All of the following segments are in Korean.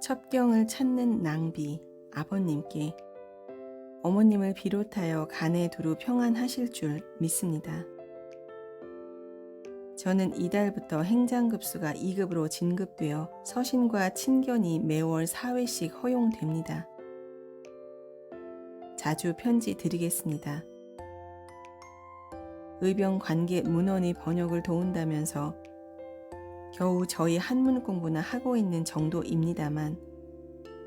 첩경을 찾는 낭비, 아버님께 어머님을 비롯하여 간에 두루 평안하실 줄 믿습니다. 저는 이달부터 행장급수가 2급으로 진급되어 서신과 친견이 매월 4회씩 허용됩니다. 자주 편지 드리겠습니다. 의병 관계 문헌의 번역을 도운다면서 겨우 저희 한문 공부나 하고 있는 정도입니다만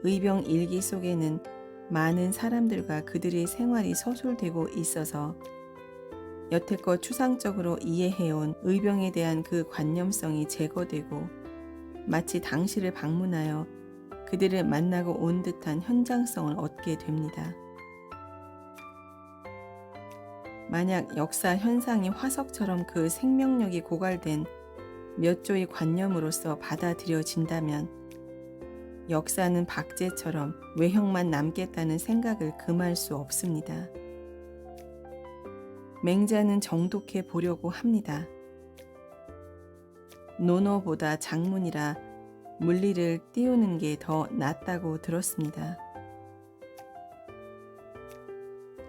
의병 일기 속에는 많은 사람들과 그들의 생활이 서술되고 있어서 여태껏 추상적으로 이해해온 의병에 대한 그 관념성이 제거되고 마치 당시를 방문하여 그들을 만나고 온 듯한 현장성을 얻게 됩니다. 만약 역사 현상이 화석처럼 그 생명력이 고갈된 몇 조의 관념으로서 받아들여진다면 역사는 박제처럼 외형만 남겠다는 생각을 금할 수 없습니다. 맹자는 정독해 보려고 합니다. 논어보다 작문이라 물리를 띄우는 게 더 낫다고 들었습니다.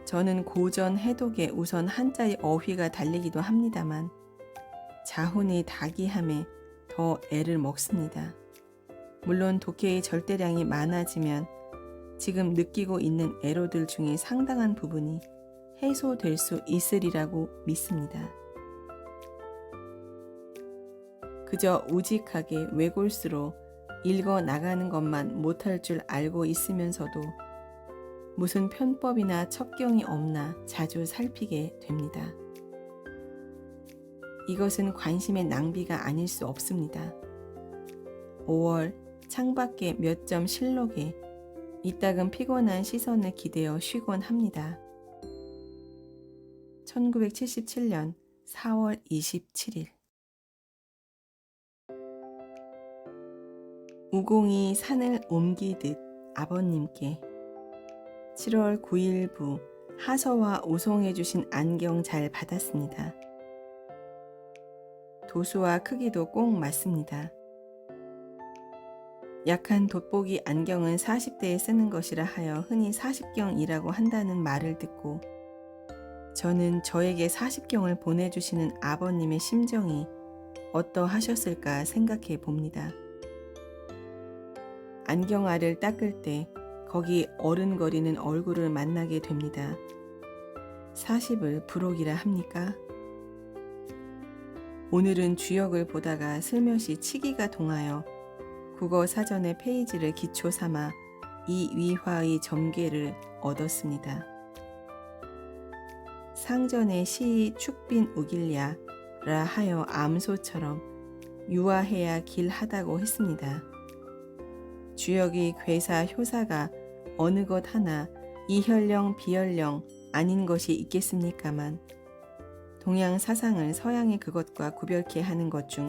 저는 고전 해독에 우선 한자의 어휘가 달리기도 합니다만 자훈의 다기함에 더 애를 먹습니다. 물론 독해의 절대량이 많아지면 지금 느끼고 있는 애로들 중에 상당한 부분이 해소될 수 있으리라고 믿습니다. 그저 우직하게 외골수로 읽어 나가는 것만 못할 줄 알고 있으면서도 무슨 편법이나 첩경이 없나 자주 살피게 됩니다. 이것은 관심의 낭비가 아닐 수 없습니다. 5월 창밖에 몇 점 실록에 이따금 피곤한 시선을 기대어 쉬곤 합니다. 1977년 4월 27일 우공이 산을 옮기듯 아버님께 7월 9일부 하서와 오송해 주신 안경 잘 받았습니다. 도수와 크기도 꼭 맞습니다. 약한 돋보기 안경은 40대에 쓰는 것이라 하여 흔히 40경이라고 한다는 말을 듣고 저는 저에게 40경을 보내주시는 아버님의 심정이 어떠하셨을까 생각해 봅니다. 안경알을 닦을 때 거기 어른거리는 얼굴을 만나게 됩니다. 40을 부록이라 합니까? 오늘은 주역을 보다가 슬며시 치기가 동하여 국어 사전의 페이지를 기초 삼아 이 위화의 점괘를 얻었습니다. 상전의 시의 축빈 우길랴라 하여 암소처럼 유화해야 길하다고 했습니다. 주역의 괴사 효사가 어느 것 하나 이혈령 비혈령 아닌 것이 있겠습니까만 동양 사상을 서양의 그것과 구별케 하는 것 중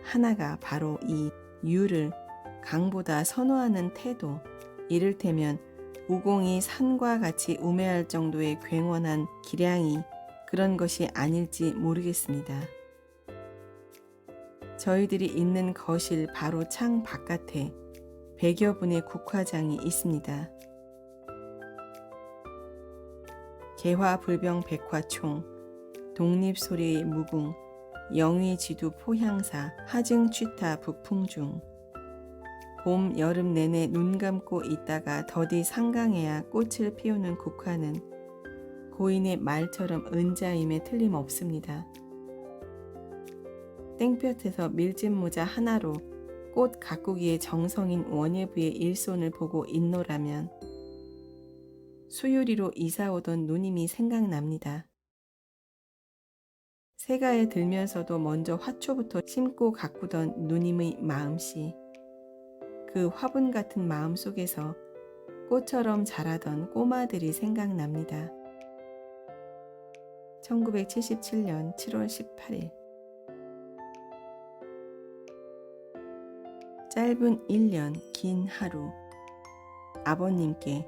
하나가 바로 이 유를 강보다 선호하는 태도, 이를테면 우공이 산과 같이 우매할 정도의 굉원한 기량이 그런 것이 아닐지 모르겠습니다. 저희들이 있는 거실 바로 창 바깥에 100여 분의 국화장이 있습니다. 개화불병 백화총, 독립소리의 무궁, 영위지두 포향사, 하증취타 북풍중. 봄, 여름 내내 눈 감고 있다가 더디 상강해야 꽃을 피우는 국화는 고인의 말처럼 은자임에 틀림없습니다. 땡볕에서 밀짚 모자 하나로 꽃 가꾸기의 정성인 원예부의 일손을 보고 있노라면 수유리로 이사오던 누님이 생각납니다. 새가에 들면서도 먼저 화초부터 심고 가꾸던 누님의 마음씨, 그 화분 같은 마음 속에서 꽃처럼 자라던 꼬마들이 생각납니다. 1977년 7월 18일 짧은 1년 긴 하루 아버님께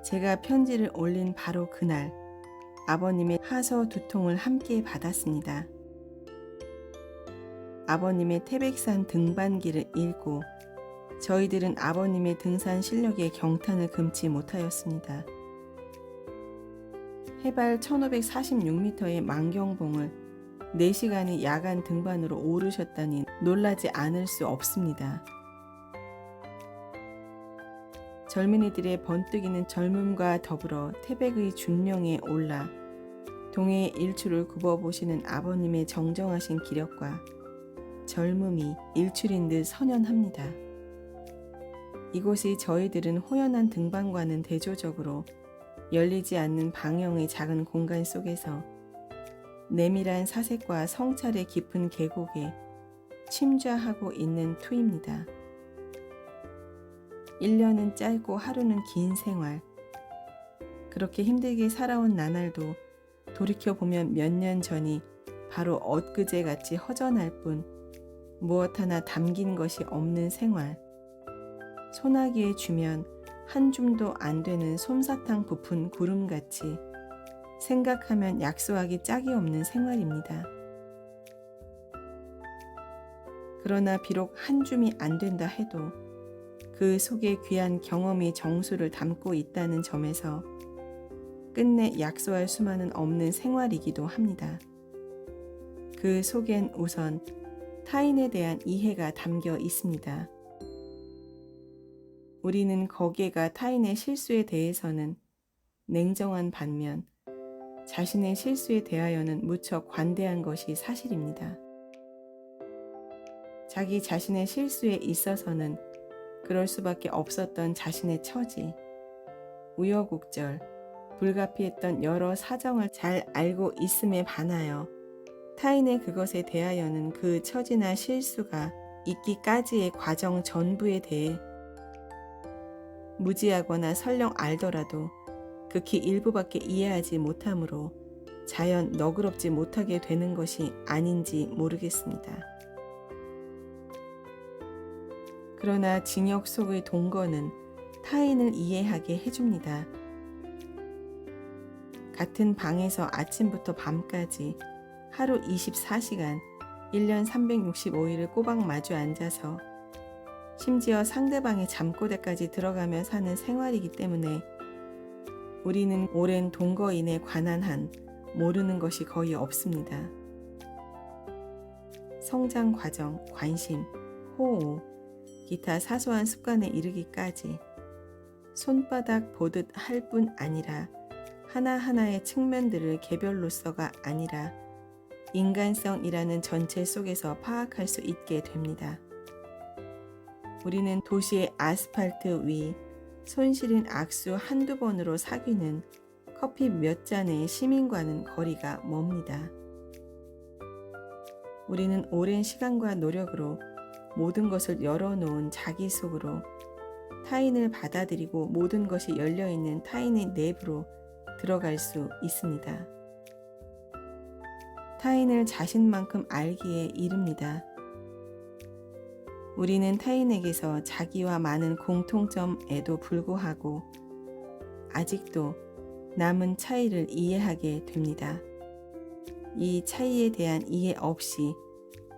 제가 편지를 올린 바로 그날 아버님의 하서 2통을 함께 받았습니다. 아버님의 태백산 등반기를 읽고 저희들은 아버님의 등산 실력에 경탄을 금치 못하였습니다. 해발 1546m의 망경봉을 4시간의 야간 등반으로 오르셨다니 놀라지 않을 수 없습니다. 젊은이들의 번뜩이는 젊음과 더불어 태백의 준령에 올라 동해의 일출을 굽어보시는 아버님의 정정하신 기력과 젊음이 일출인 듯 선연합니다. 이곳이 저희들은 호연한 등반과는 대조적으로 열리지 않는 방형의 작은 공간 속에서 내밀한 사색과 성찰의 깊은 계곡에 침좌하고 있는 투입니다. 1년은 짧고 하루는 긴 생활. 그렇게 힘들게 살아온 나날도 돌이켜보면 몇 년 전이 바로 엊그제같이 허전할 뿐 무엇 하나 담긴 것이 없는 생활. 소나기에 주면 한 줌도 안 되는 솜사탕 부푼 구름같이 생각하면 약소하기 짝이 없는 생활입니다. 그러나 비록 한 줌이 안 된다 해도 그 속에 귀한 경험이 정수를 담고 있다는 점에서 끝내 약소할 수만은 없는 생활이기도 합니다. 그 속엔 우선 타인에 대한 이해가 담겨 있습니다. 우리는 거기에가 타인의 실수에 대해서는 냉정한 반면 자신의 실수에 대하여는 무척 관대한 것이 사실입니다. 자기 자신의 실수에 있어서는 그럴 수밖에 없었던 자신의 처지, 우여곡절, 불가피했던 여러 사정을 잘 알고 있음에 반하여 타인의 그것에 대하여는 그 처지나 실수가 있기까지의 과정 전부에 대해 무지하거나 설령 알더라도 극히 일부밖에 이해하지 못하므로 자연 너그럽지 못하게 되는 것이 아닌지 모르겠습니다. 그러나 징역 속의 동거는 타인을 이해하게 해줍니다. 같은 방에서 아침부터 밤까지 하루 24시간 1년 365일을 꼬박 마주 앉아서 심지어 상대방의 잠꼬대까지 들어가며 사는 생활이기 때문에 우리는 오랜 동거인에 관한 한 모르는 것이 거의 없습니다. 성장 과정, 관심, 호호, 기타 사소한 습관에 이르기까지 손바닥 보듯 할 뿐 아니라 하나하나의 측면들을 개별로서가 아니라 인간성이라는 전체 속에서 파악할 수 있게 됩니다. 우리는 도시의 아스팔트 위 손시린 악수 한두 번으로 사귀는 커피 몇 잔의 시민과는 거리가 멉니다. 우리는 오랜 시간과 노력으로 모든 것을 열어놓은 자기 속으로 타인을 받아들이고 모든 것이 열려있는 타인의 내부로 들어갈 수 있습니다. 타인을 자신만큼 알기에 이릅니다. 우리는 타인에게서 자기와 많은 공통점에도 불구하고 아직도 남은 차이를 이해하게 됩니다. 이 차이에 대한 이해 없이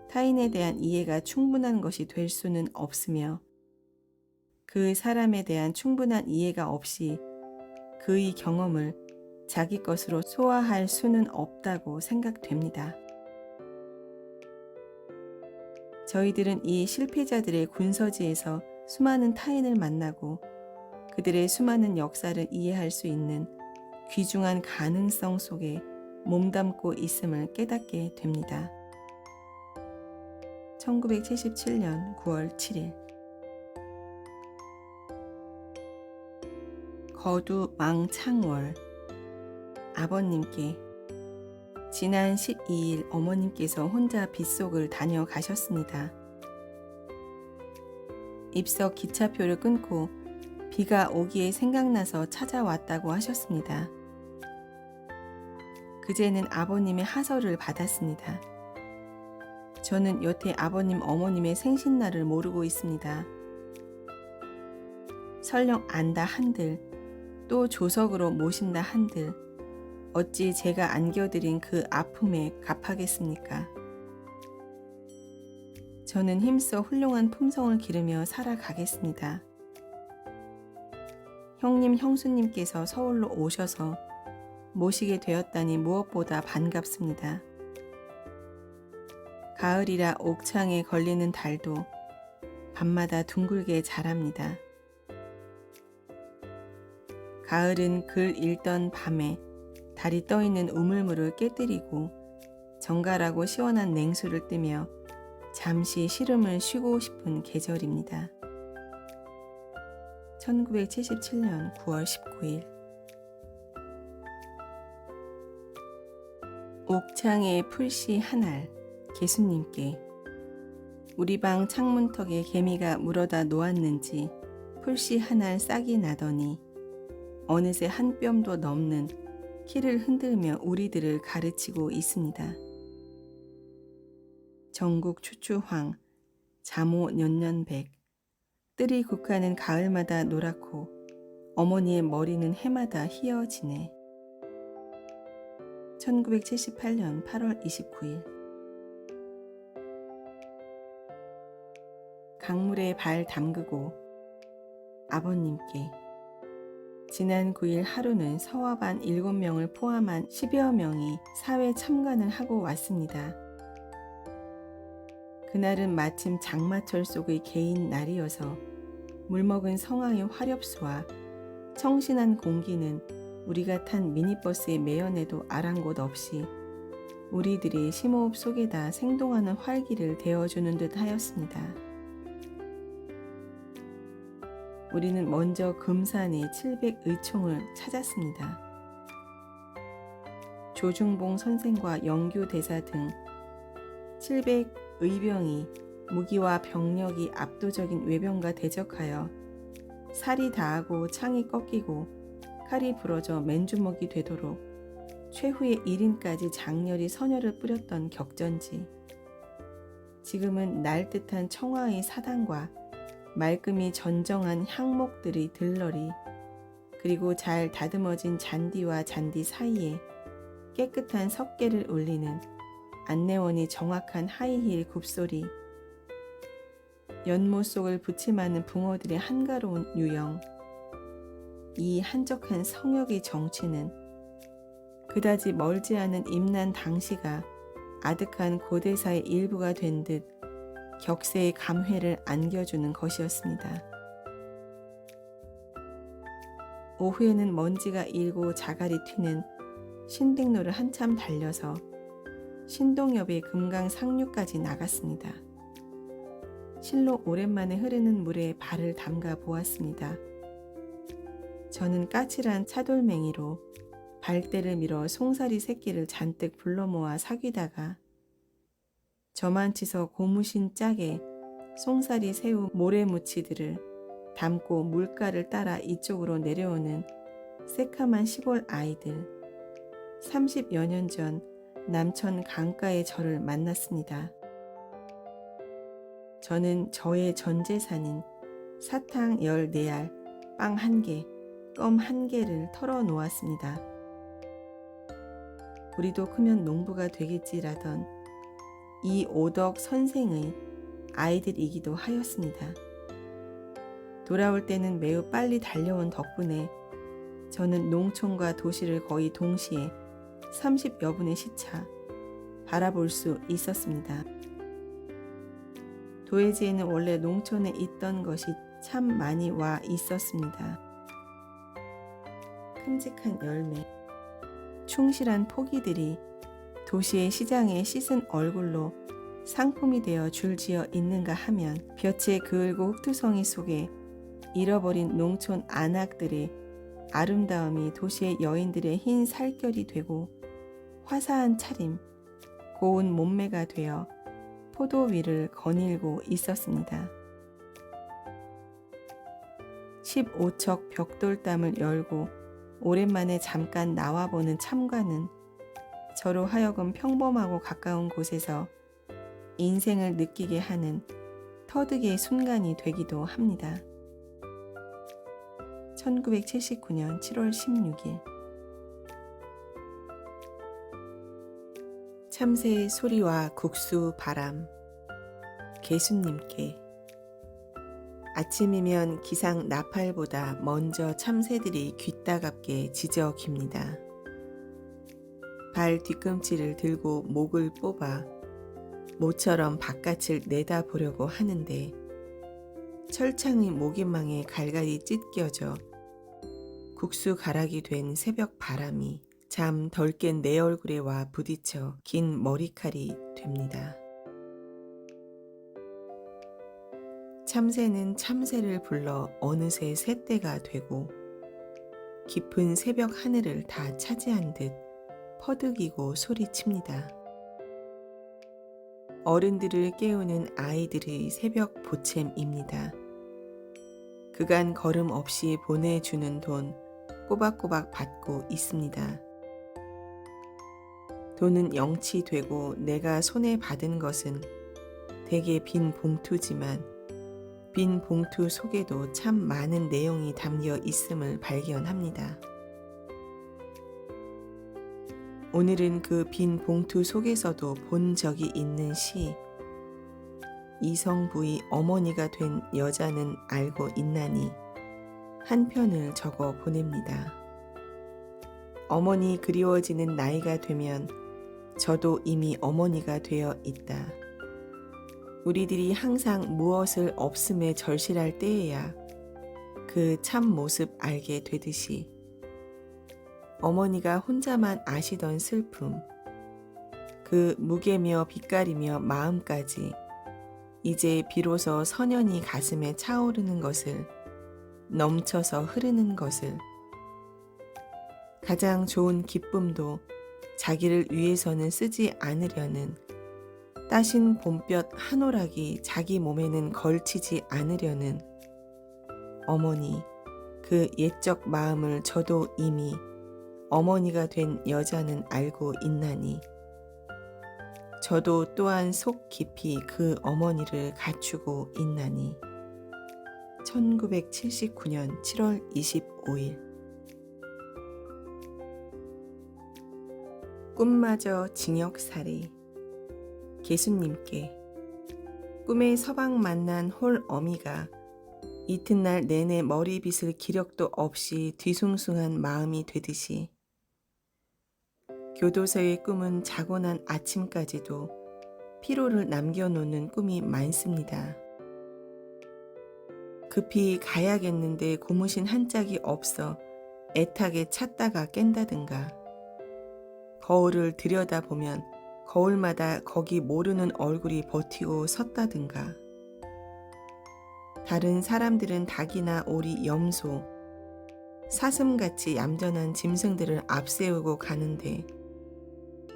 타인에 대한 이해가 충분한 것이 될 수는 없으며 그 사람에 대한 충분한 이해가 없이 그의 경험을 자기 것으로 소화할 수는 없다고 생각됩니다. 저희들은 이 실패자들의 군서지에서 수많은 타인을 만나고 그들의 수많은 역사를 이해할 수 있는 귀중한 가능성 속에 몸담고 있음을 깨닫게 됩니다. 1977년 9월 7일 거두 망창월 아버님께 지난 12일 어머님께서 혼자 빗속을 다녀가셨습니다. 입석 기차표를 끊고 비가 오기에 생각나서 찾아왔다고 하셨습니다. 그제는 아버님의 하설을 받았습니다. 저는 여태 아버님 어머님의 생신날을 모르고 있습니다. 설령 안다 한들 또 조석으로 모신다 한들 어찌 제가 안겨드린 그 아픔에 갚하겠습니까? 저는 힘써 훌륭한 품성을 기르며 살아가겠습니다. 형님, 형수님께서 서울로 오셔서 모시게 되었다니 무엇보다 반갑습니다. 가을이라 옥창에 걸리는 달도 밤마다 둥글게 자랍니다. 가을은 글 읽던 밤에 달이 떠있는 우물물을 깨뜨리고 정갈하고 시원한 냉수를 뜨며 잠시 시름을 쉬고 싶은 계절입니다. 1977년 9월 19일 옥창의 풀씨 한알 개수님께 우리 방 창문턱에 개미가 물어다 놓았는지 풀씨 한알 싹이 나더니 어느새 한 뼘도 넘는 키를 흔들며 우리들을 가르치고 있습니다. 전국 추추황 자모 년년백 뜰이 국하는 가을마다 노랗고 어머니의 머리는 해마다 희어지네. 1978년 8월 29일 강물에 발 담그고 아버님께 지난 9일 하루는 서화반 7명을 포함한 10여 명이 사회 참관을 하고 왔습니다. 그날은 마침 장마철 속의 개인 날이어서 물먹은 성황의 화렵수와 청신한 공기는 우리가 탄 미니버스의 매연에도 아랑곳 없이 우리들이 심호흡 속에다 생동하는 활기를 데워주는 듯 하였습니다. 우리는 먼저 금산의 700의총을 찾았습니다. 조중봉 선생과 영규 대사 등 700의병이 무기와 병력이 압도적인 외병과 대적하여 살이 다하고 창이 꺾이고 칼이 부러져 맨주먹이 되도록 최후의 1인까지 장렬히 선열을 뿌렸던 격전지. 지금은 날듯한 청화의 사당과 말끔히 전정한 향목들의 들러리, 그리고 잘 다듬어진 잔디와 잔디 사이에 깨끗한 석계를 울리는 안내원이 정확한 하이힐 굽소리, 연못 속을 부침하는 붕어들의 한가로운 유형, 이 한적한 성역의 정취는 그다지 멀지 않은 임난 당시가 아득한 고대사의 일부가 된 듯 격세의 감회를 안겨주는 것이었습니다. 오후에는 먼지가 일고 자갈이 튀는 신등로를 한참 달려서 신동엽의 금강 상류까지 나갔습니다. 실로 오랜만에 흐르는 물에 발을 담가 보았습니다. 저는 까칠한 차돌맹이로 발대를 밀어 송사리 새끼를 잔뜩 불러 모아 사귀다가 저만치서 고무신 짝에 송사리 새우 모래무치들을 담고 물가를 따라 이쪽으로 내려오는 새카만 시골 아이들 30여 년 전 남천 강가의 저를 만났습니다. 저는 저의 전 재산인 사탕 14알, 빵 1개, 껌 1개를 털어 놓았습니다. 우리도 크면 농부가 되겠지라던 이 오덕 선생의 아이들이기도 하였습니다. 돌아올 때는 매우 빨리 달려온 덕분에 저는 농촌과 도시를 거의 동시에 30여 분의 시차 바라볼 수 있었습니다. 도해지에는 원래 농촌에 있던 것이 참 많이 와 있었습니다. 큼직한 열매, 충실한 포기들이 도시의 시장에 씻은 얼굴로 상품이 되어 줄지어 있는가 하면 볕에 그을고 흙투성이 속에 잃어버린 농촌 안악들의 아름다움이 도시의 여인들의 흰 살결이 되고 화사한 차림, 고운 몸매가 되어 포도 위를 거닐고 있었습니다. 15척 벽돌담을 열고 오랜만에 잠깐 나와보는 참관은 저로 하여금 평범하고 가까운 곳에서 인생을 느끼게 하는 터득의 순간이 되기도 합니다. 1979년 7월 16일 참새의 소리와 국수 바람. 개수님께. 아침이면 기상 나팔보다 먼저 참새들이 귀따갑게 지저귀입니다. 발 뒤꿈치를 들고 목을 뽑아 모처럼 바깥을 내다보려고 하는데 철창의 목임망에 갈갈이 찢겨져 국수가락이 된 새벽 바람이 잠 덜 깬 내 얼굴에 와 부딪혀 긴 머리칼이 됩니다. 참새는 참새를 불러 어느새 새떼가 되고 깊은 새벽 하늘을 다 차지한 듯 퍼득이고 소리칩니다. 어른들을 깨우는 아이들의 새벽 보챔입니다. 그간 걸음 없이 보내주는 돈 꼬박꼬박 받고 있습니다. 돈은 영치 되고 내가 손에 받은 것은 대개 빈 봉투지만 빈 봉투 속에도 참 많은 내용이 담겨 있음을 발견합니다. 오늘은 그 빈 봉투 속에서도 본 적이 있는 시 이성부의 어머니가 된 여자는 알고 있나니 한 편을 적어 보냅니다. 어머니 그리워지는 나이가 되면 저도 이미 어머니가 되어 있다. 우리들이 항상 무엇을 없음에 절실할 때에야 그 참 모습 알게 되듯이 어머니가 혼자만 아시던 슬픔, 그 무게며 빛깔이며 마음까지 이제 비로소 선연히 가슴에 차오르는 것을, 넘쳐서 흐르는 것을, 가장 좋은 기쁨도 자기를 위해서는 쓰지 않으려는 따신 봄볕 한 오락이 자기 몸에는 걸치지 않으려는 어머니, 그 옛적 마음을 저도 이미 어머니가 된 여자는 알고 있나니 저도 또한 속 깊이 그 어머니를 갖추고 있나니. 1979년 7월 25일. 꿈마저 징역살이. 개수님께. 꿈에 서방 만난 홀 어미가 이튿날 내내 머리빗을 기력도 없이 뒤숭숭한 마음이 되듯이 교도소의 꿈은 자고 난 아침까지도 피로를 남겨놓는 꿈이 많습니다. 급히 가야겠는데 고무신 한 짝이 없어 애타게 찾다가 깬다든가, 거울을 들여다보면 거울마다 거기 모르는 얼굴이 버티고 섰다든가, 다른 사람들은 닭이나 오리, 염소, 사슴같이 얌전한 짐승들을 앞세우고 가는데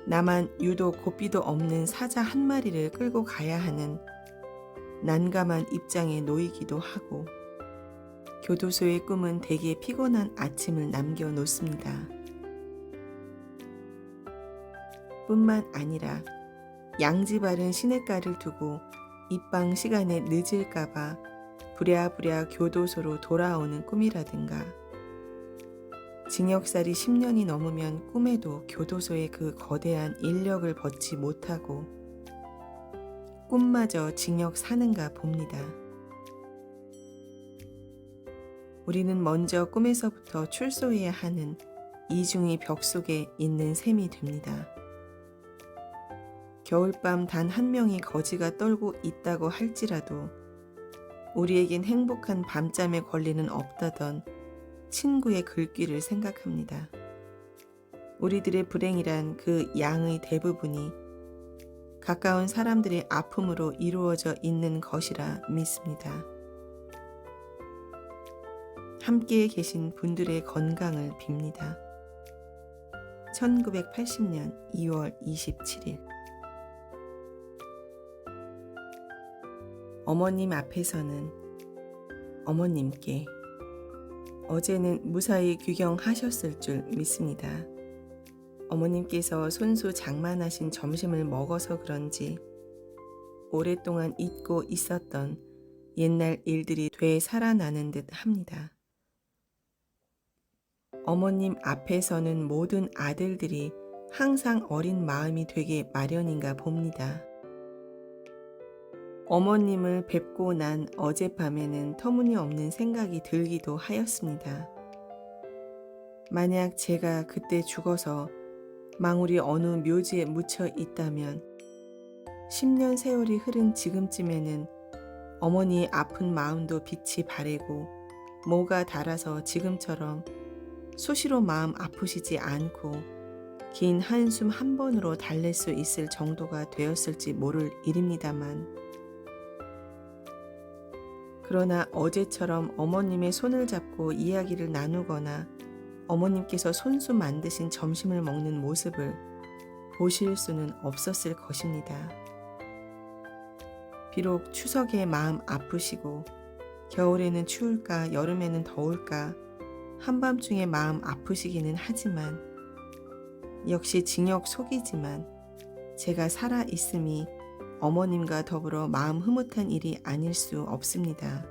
나만 유독 고삐도 없는 사자 한 마리를 끌고 가야 하는 난감한 입장에 놓이기도 하고, 교도소의 꿈은 대개 피곤한 아침을 남겨놓습니다. 뿐만 아니라 양지 바른 시냇가를 두고 입방 시간에 늦을까봐 부랴부랴 교도소로 돌아오는 꿈이라든가, 징역살이 10년이 넘으면 꿈에도 교도소의 그 거대한 인력을 벗지 못하고 꿈마저 징역 사는가 봅니다. 우리는 먼저 꿈에서부터 출소해야 하는 이중의 벽 속에 있는 셈이 됩니다. 겨울밤 단 한 명의 거지가 떨고 있다고 할지라도 우리에겐 행복한 밤잠의 권리는 없다던 친구의 글귀를 생각합니다. 우리들의 불행이란 그 양의 대부분이 가까운 사람들의 아픔으로 이루어져 있는 것이라 믿습니다. 함께 계신 분들의 건강을 빕니다. 1980년 2월 27일. 어머님 앞에서는 어머님께. 어제는 무사히 귀경하셨을 줄 믿습니다. 어머님께서 손수 장만하신 점심을 먹어서 그런지 오랫동안 잊고 있었던 옛날 일들이 되살아나는 듯 합니다. 어머님 앞에서는 모든 아들들이 항상 어린 마음이 되게 마련인가 봅니다. 어머님을 뵙고 난 어젯밤에는 터무니없는 생각이 들기도 하였습니다. 만약 제가 그때 죽어서 망울이 어느 묘지에 묻혀 있다면 10년 세월이 흐른 지금쯤에는 어머니의 아픈 마음도 빛이 바래고 모가 닳아서 지금처럼 수시로 마음 아프시지 않고 긴 한숨 한 번으로 달랠 수 있을 정도가 되었을지 모를 일입니다만, 그러나 어제처럼 어머님의 손을 잡고 이야기를 나누거나 어머님께서 손수 만드신 점심을 먹는 모습을 보실 수는 없었을 것입니다. 비록 추석에 마음 아프시고 겨울에는 추울까 여름에는 더울까 한밤중에 마음 아프시기는 하지만 역시 징역 속이지만 제가 살아 있음이 어머님과 더불어 마음 흐뭇한 일이 아닐 수 없습니다.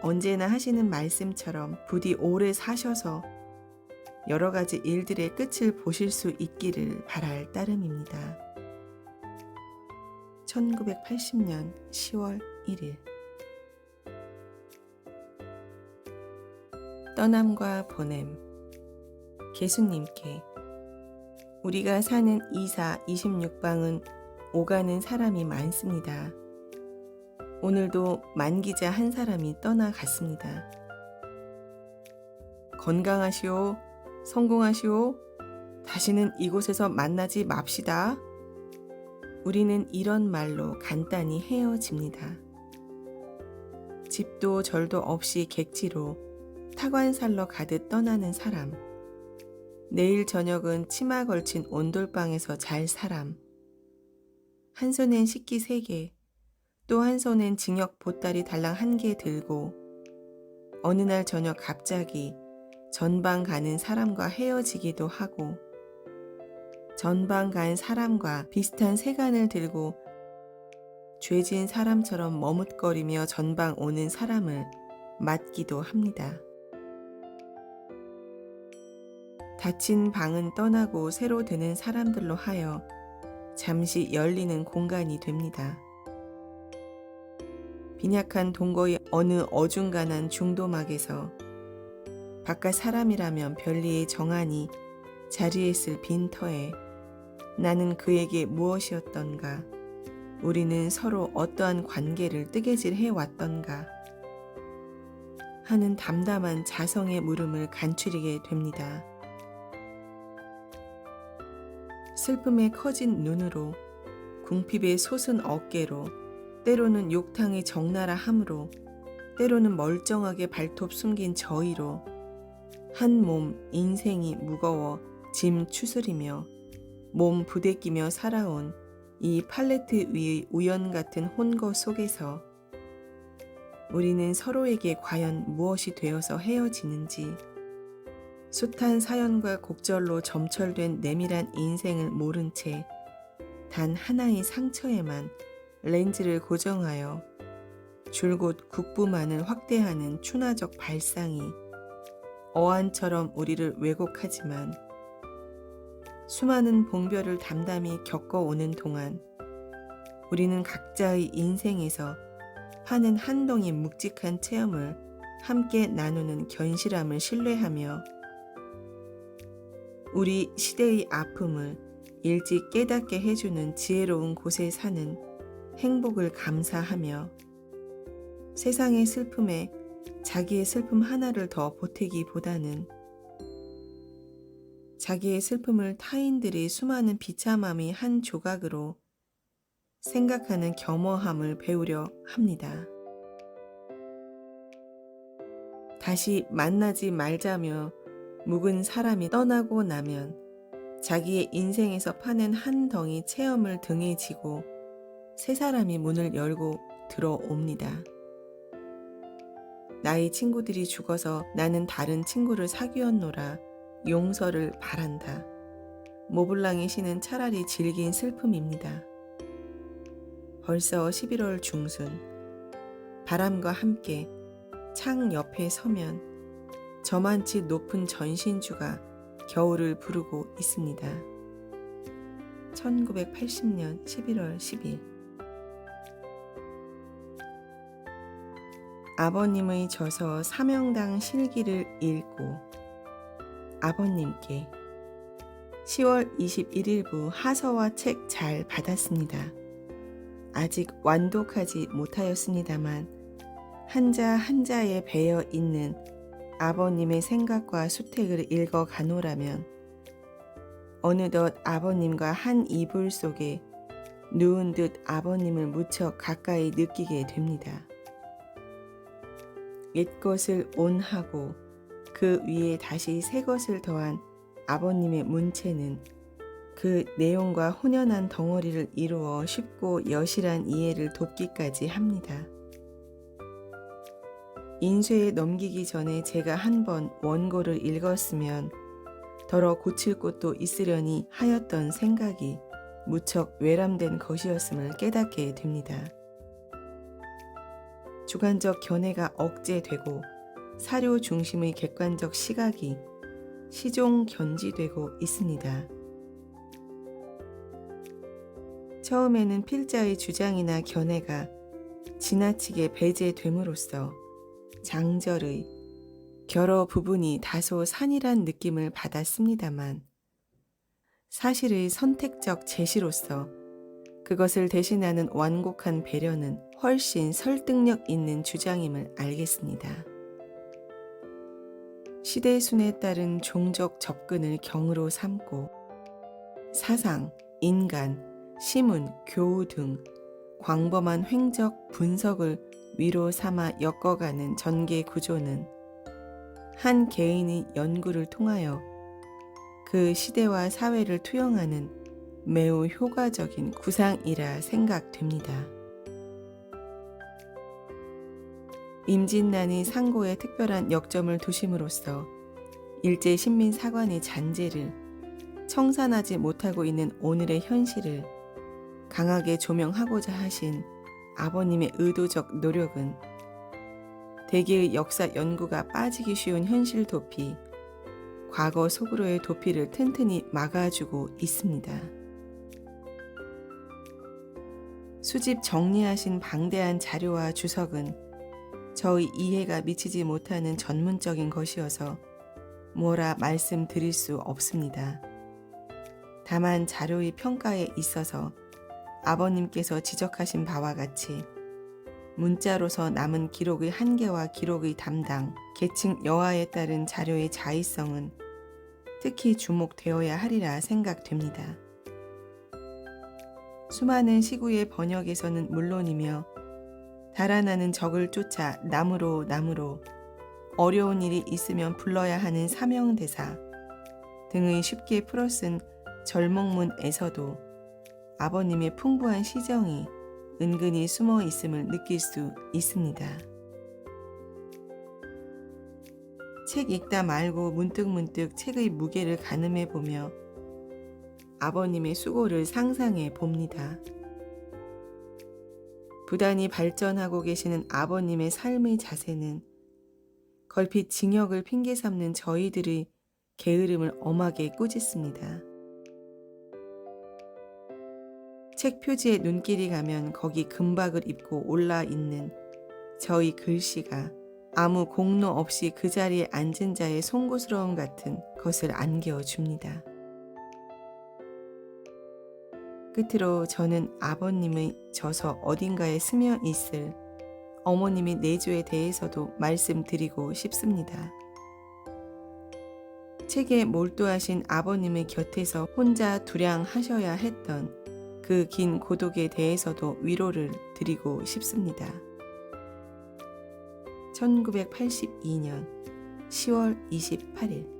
언제나 하시는 말씀처럼 부디 오래 사셔서 여러 가지 일들의 끝을 보실 수 있기를 바랄 따름입니다. 1980년 10월 1일. 떠남과 보냄. 개수님께 우리가 사는 이사 26방은 오가는 사람이 많습니다. 오늘도 만기자 한 사람이 떠나갔습니다. 건강하시오, 성공하시오, 다시는 이곳에서 만나지 맙시다. 우리는 이런 말로 간단히 헤어집니다. 집도 절도 없이 객지로 타관살러 가듯 떠나는 사람. 내일 저녁은 치마 걸친 온돌방에서 잘 사람. 한 손엔 식기 3개, 또 한 손엔 징역 보따리 달랑 1개 들고 어느 날 저녁 갑자기 전방 가는 사람과 헤어지기도 하고 전방 간 사람과 비슷한 세간을 들고 죄진 사람처럼 머뭇거리며 전방 오는 사람을 맞기도 합니다. 닫힌 방은 떠나고 새로 드는 사람들로 하여 잠시 열리는 공간이 됩니다. 빈약한 동거의 어느 어중간한 중도막에서 바깥 사람이라면 별리의 정한이 자리에 있을 빈터에 나는 그에게 무엇이었던가, 우리는 서로 어떠한 관계를 뜨개질해 왔던가 하는 담담한 자성의 물음을 간추리게 됩니다. 슬픔에 커진 눈으로, 궁핍의 솟은 어깨로, 때로는 욕탕의 적나라 함으로, 때로는 멀쩡하게 발톱 숨긴 저희로 한 몸 인생이 무거워 짐 추스리며 몸 부대끼며 살아온 이 팔레트 위의 우연 같은 혼거 속에서 우리는 서로에게 과연 무엇이 되어서 헤어지는지, 숱한 사연과 곡절로 점철된 내밀한 인생을 모른 채 단 하나의 상처에만 렌즈를 고정하여 줄곧 국부만을 확대하는 추나적 발상이 어안처럼 우리를 왜곡하지만 수많은 봉별을 담담히 겪어오는 동안 우리는 각자의 인생에서 파는 한 덩이 묵직한 체험을 함께 나누는 견실함을 신뢰하며 우리 시대의 아픔을 일찍 깨닫게 해주는 지혜로운 곳에 사는 행복을 감사하며 세상의 슬픔에 자기의 슬픔 하나를 더 보태기보다는 자기의 슬픔을 타인들의 수많은 비참함의 한 조각으로 생각하는 겸허함을 배우려 합니다. 다시 만나지 말자며 묵은 사람이 떠나고 나면 자기의 인생에서 파낸 한 덩이 체험을 등에 지고 새 사람이 문을 열고 들어옵니다. 나의 친구들이 죽어서 나는 다른 친구를 사귀었노라 용서를 바란다. 모블랑의 시는 차라리 질긴 슬픔입니다. 벌써 11월 중순, 바람과 함께 창 옆에 서면 저만치 높은 전신주가 겨울을 부르고 있습니다. 1980년 11월 10일 아버님의 저서 사명당 실기를 읽고 아버님께 10월 21일부 하서와 책 잘 받았습니다. 아직 완독하지 못하였습니다만 한자 한자에 배어 있는 아버님의 생각과 수택을 읽어 가노라면 어느덧 아버님과 한 이불 속에 누운 듯 아버님을 무척 가까이 느끼게 됩니다. 옛것을 온하고 그 위에 다시 새 것을 더한 아버님의 문체는 그 내용과 혼연한 덩어리를 이루어 쉽고 여실한 이해를 돕기까지 합니다. 인쇄에 넘기기 전에 제가 한번 원고를 읽었으면 더러 고칠 곳도 있으려니 하였던 생각이 무척 외람된 것이었음을 깨닫게 됩니다. 주관적 견해가 억제되고 사료 중심의 객관적 시각이 시종 견지되고 있습니다. 처음에는 필자의 주장이나 견해가 지나치게 배제됨으로써 장절의 여러 부분이 다소 산이란 느낌을 받았습니다만 사실의 선택적 제시로서 그것을 대신하는 완곡한 배려는 훨씬 설득력 있는 주장임을 알겠습니다. 시대순에 따른 종족 접근을 경으로 삼고 사상, 인간, 시문, 교우 등 광범한 횡적 분석을 위로 삼아 엮어가는 전개 구조는 한 개인의 연구를 통하여 그 시대와 사회를 투영하는 매우 효과적인 구상이라 생각됩니다. 임진난이 상고에 특별한 역점을 두심으로써 일제 신민사관의 잔재를 청산하지 못하고 있는 오늘의 현실을 강하게 조명하고자 하신 아버님의 의도적 노력은 대개의 역사 연구가 빠지기 쉬운 현실 도피, 과거 속으로의 도피를 튼튼히 막아주고 있습니다. 수집 정리하신 방대한 자료와 주석은 저의 이해가 미치지 못하는 전문적인 것이어서 뭐라 말씀드릴 수 없습니다. 다만 자료의 평가에 있어서 아버님께서 지적하신 바와 같이 문자로서 남은 기록의 한계와 기록의 담당, 계층 여하에 따른 자료의 자의성은 특히 주목되어야 하리라 생각됩니다. 수많은 시구의 번역에서는 물론이며 달아나는 적을 쫓아 남으로 어려운 일이 있으면 불러야 하는 사명대사 등의 쉽게 풀어쓴 절목문에서도 아버님의 풍부한 시정이 은근히 숨어 있음을 느낄 수 있습니다. 책 읽다 말고 문득문득 책의 무게를 가늠해 보며 아버님의 수고를 상상해 봅니다. 부단히 발전하고 계시는 아버님의 삶의 자세는 걸핏 징역을 핑계 삼는 저희들의 게으름을 엄하게 꾸짖습니다. 책 표지에 눈길이 가면 거기 금박을 입고 올라 있는 저희 글씨가 아무 공로 없이 그 자리에 앉은 자의 송구스러움 같은 것을 안겨줍니다. 끝으로 저는 아버님의 저서 어딘가에 스며 있을 어머님의 내조에 대해서도 말씀드리고 싶습니다. 책에 몰두하신 아버님의 곁에서 혼자 두량하셔야 했던 그 긴 고독에 대해서도 위로를 드리고 싶습니다. 1982년 10월 28일